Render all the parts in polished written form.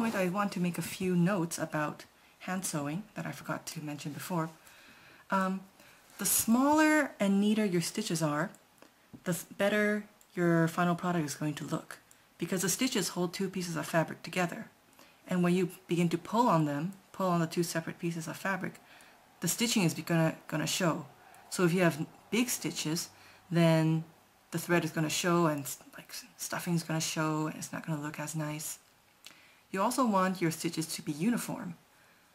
point I want to make a few notes about hand sewing that I forgot to mention before. The smaller and neater your stitches are, the better your final product is going to look, because the stitches hold two pieces of fabric together, and when you begin to pull on them, pull on the two separate pieces of fabric, the stitching is gonna show. So if you have big stitches, then the thread is going to show, and like stuffing is going to show, and it's not going to look as nice. You also want your stitches to be uniform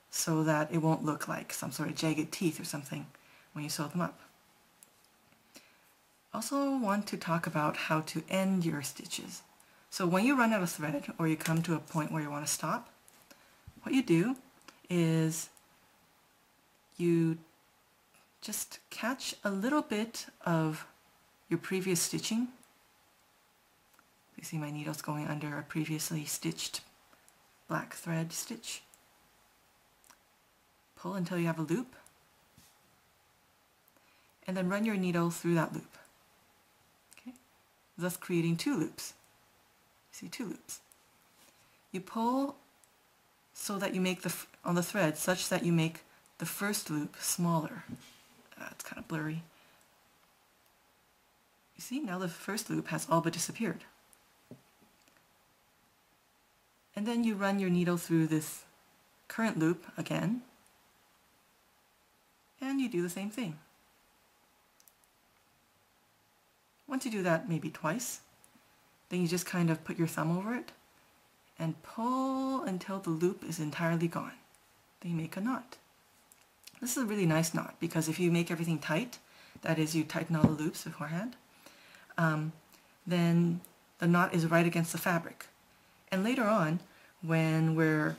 so that it won't look like some sort of jagged teeth or something when you sew them up. Also want to talk about how to end your stitches. So when you run out of thread or you come to a point where you want to stop, what you do is you just catch a little bit of your previous stitching. You see my needle's going under a previously stitched black thread stitch. Pull until you have a loop, and then run your needle through that loop. Okay? Thus creating two loops. You see, two loops. You pull so that you make on the thread such that you make the first loop smaller. It's kind of blurry. You see, now the first loop has all but disappeared. And then you run your needle through this current loop again, and you do the same thing. Once you do that maybe twice, then you just kind of put your thumb over it and pull until the loop is entirely gone. Then you make a knot. This is a really nice knot, because if you make everything tight, that is, you tighten all the loops beforehand, then the knot is right against the fabric. And later on, when we're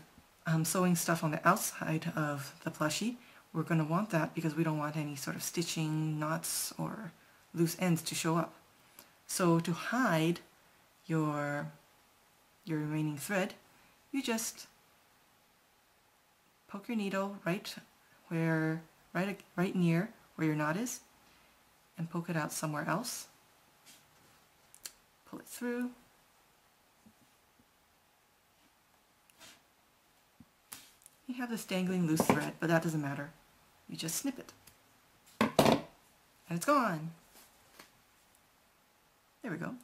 sewing stuff on the outside of the plushie, we're going to want that because we don't want any sort of stitching, knots, or loose ends to show up. So to hide your remaining thread, you just poke your needle right near where your knot is, and poke it out somewhere else. Pull it through. You have this dangling loose thread, but that doesn't matter. You just snip it, and it's gone. There we go.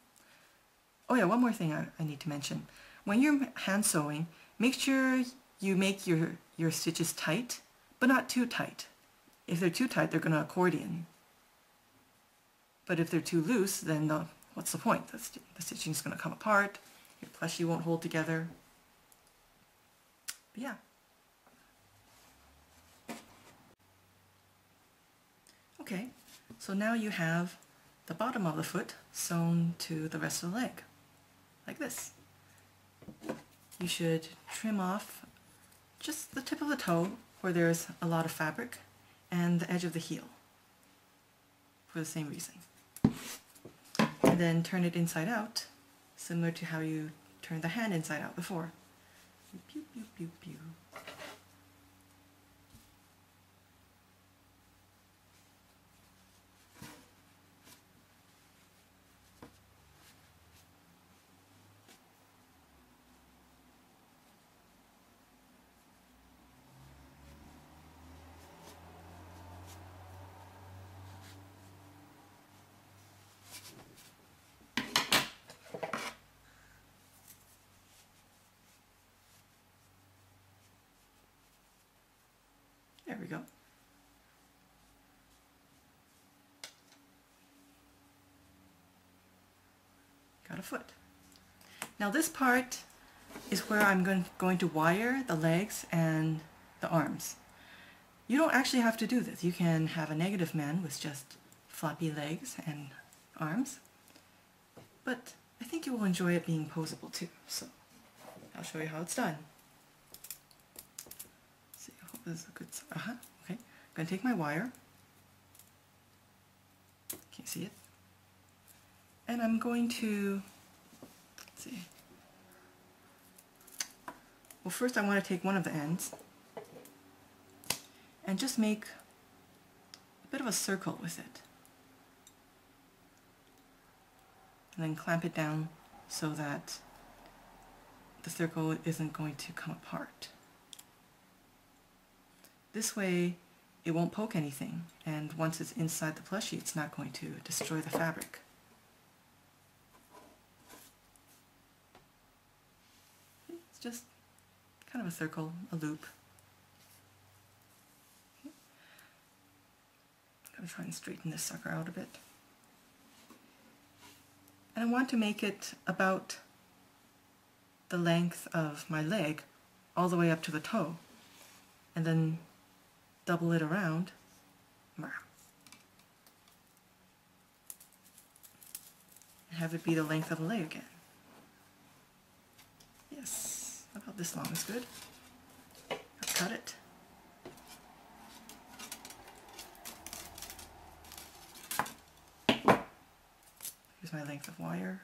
Oh yeah, one more thing I need to mention. When you're hand sewing, make sure you make your stitches tight, but not too tight. If they're too tight, they're going to accordion. But if they're too loose, then what's the point? The stitching is going to come apart, your plushie won't hold together. But yeah. Okay, so now you have the bottom of the foot sewn to the rest of the leg, like this. You should trim off just the tip of the toe where there's a lot of fabric, and the edge of the heel for the same reason. And then turn it inside out, similar to how you turned the hand inside out before. Pew, pew, pew, pew. There we go. Got a foot. Now this part is where I'm going to wire the legs and the arms. You don't actually have to do this. You can have a negative man with just floppy legs and arms, but I think you will enjoy it being posable too, so I'll show you how it's done. This is a good, okay. I'm going to take my wire, can't see it, and I'm going to, let's see, well first I want to take one of the ends and just make a bit of a circle with it, and then clamp it down so that the circle isn't going to come apart. This way it won't poke anything, and once it's inside the plushie it's not going to destroy the fabric. It's just kind of a circle, a loop. I'm going to try and straighten this sucker out a bit. And I want to make it about the length of my leg all the way up to the toe, and then double it around and have it be the length of the leg again. Yes, about this long is good. I'll cut it. Here's my length of wire.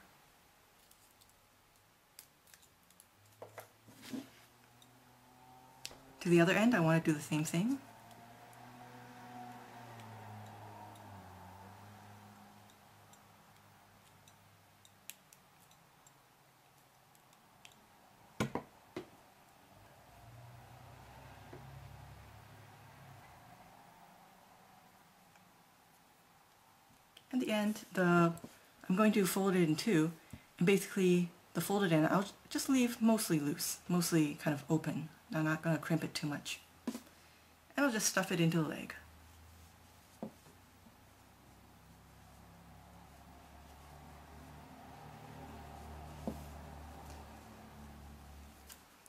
To the other end I want to do the same thing. At the end, I'm going to fold it in two, and basically the folded end I'll just leave mostly loose, mostly kind of open. I'm not going to crimp it too much. And I'll just stuff it into the leg.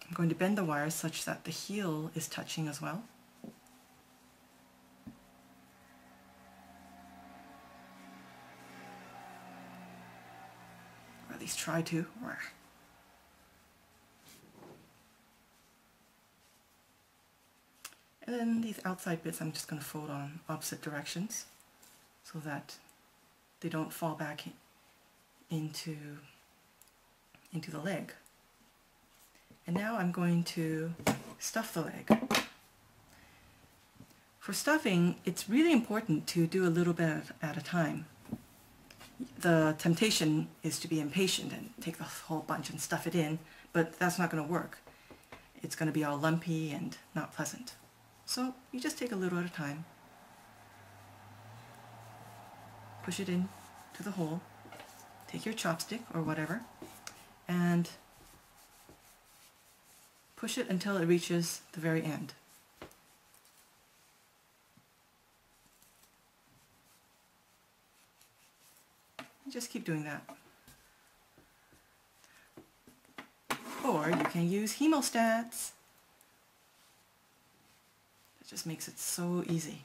I'm going to bend the wires such that the heel is touching as well. Or at least try to. And then these outside bits I'm just going to fold on opposite directions so that they don't fall back into the leg. And now I'm going to stuff the leg. For stuffing, it's really important to do a little bit at a time. The temptation is to be impatient and take the whole bunch and stuff it in, but that's not going to work. It's going to be all lumpy and not pleasant. So you just take a little at a time. Push it in to the hole. Take your chopstick or whatever and push it until it reaches the very end. Just keep doing that. Or you can use hemostats. It just makes it so easy.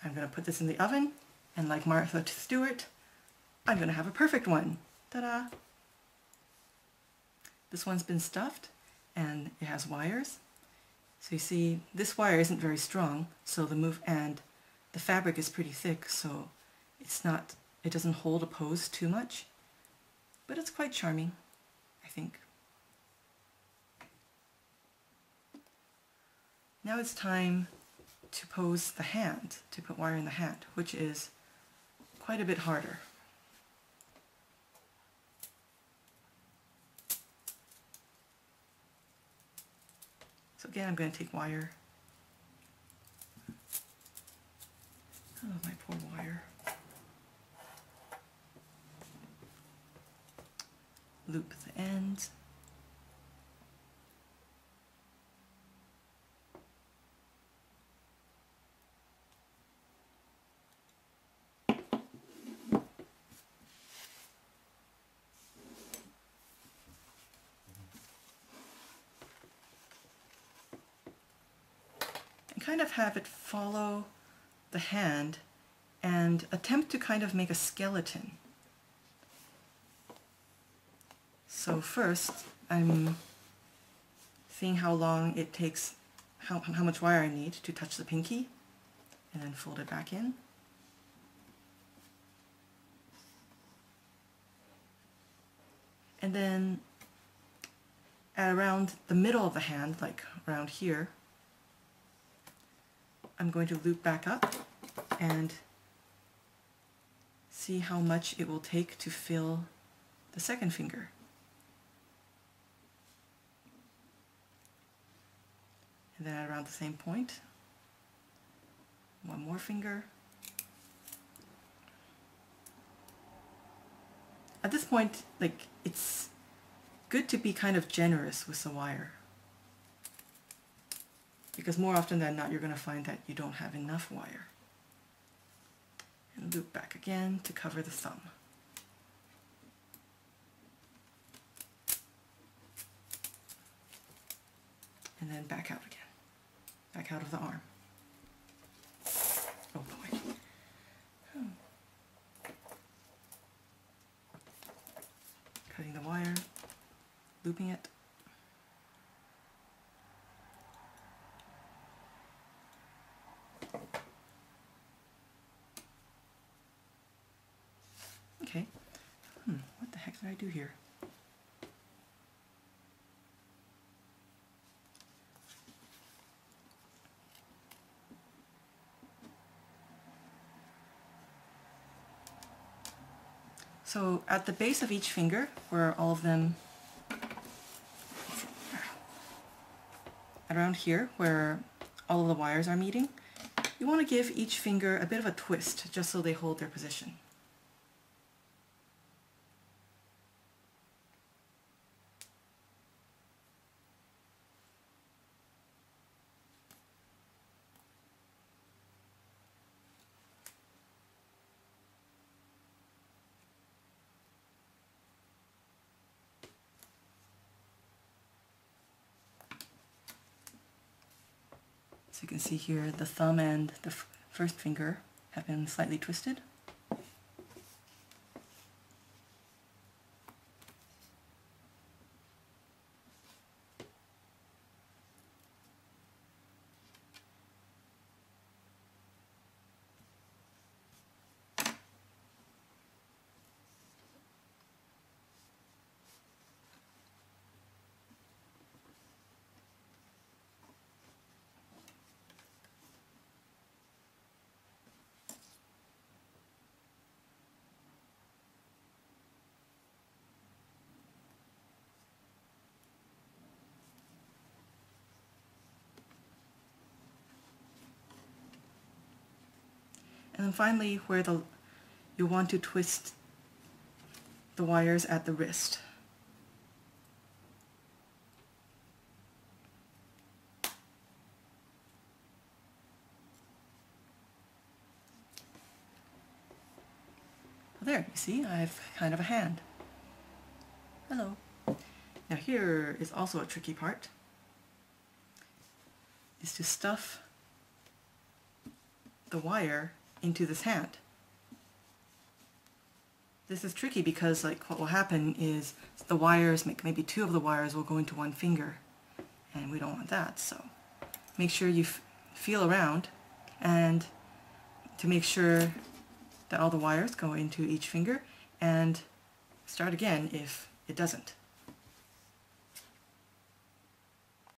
I'm going to put this in the oven, and like Martha Stewart, I'm going to have a perfect one. Ta-da! This one's been stuffed, and it has wires. So you see, this wire isn't very strong, so the fabric is pretty thick, so it doesn't hold a pose too much, but it's quite charming, I think. Now it's time to pose the hand, to put wire in the hand, which is quite a bit harder. So again, I'm going to take wire. Oh, my poor wire. Loop the ends. Kind of have it follow the hand and attempt to kind of make a skeleton. So first I'm seeing how long it takes, how much wire I need to touch the pinky, and then fold it back in. And then at around the middle of the hand, like around here, I'm going to loop back up and see how much it will take to fill the second finger. And then at around the same point, one more finger. At this point, like, it's good to be kind of generous with the wire, because more often than not you're going to find that you don't have enough wire. And loop back again to cover the thumb. And then back out again. Back out of the arm. Oh boy. Cutting the wire, looping it. Okay. What the heck did I do here? So at the base of each finger, where all of them, around here, where all of the wires are meeting, you want to give each finger a bit of a twist, just so they hold their position. So you can see here the thumb and the first finger have been slightly twisted. And then finally, where you want to twist the wires at the wrist. Well, there, you see, I have kind of a hand. Hello. Now here is also a tricky part, is to stuff the wire into this hand. This is tricky because, like, what will happen is the wires, maybe two of the wires will go into one finger, and we don't want that. So make sure you feel around and to make sure that all the wires go into each finger, and start again if it doesn't.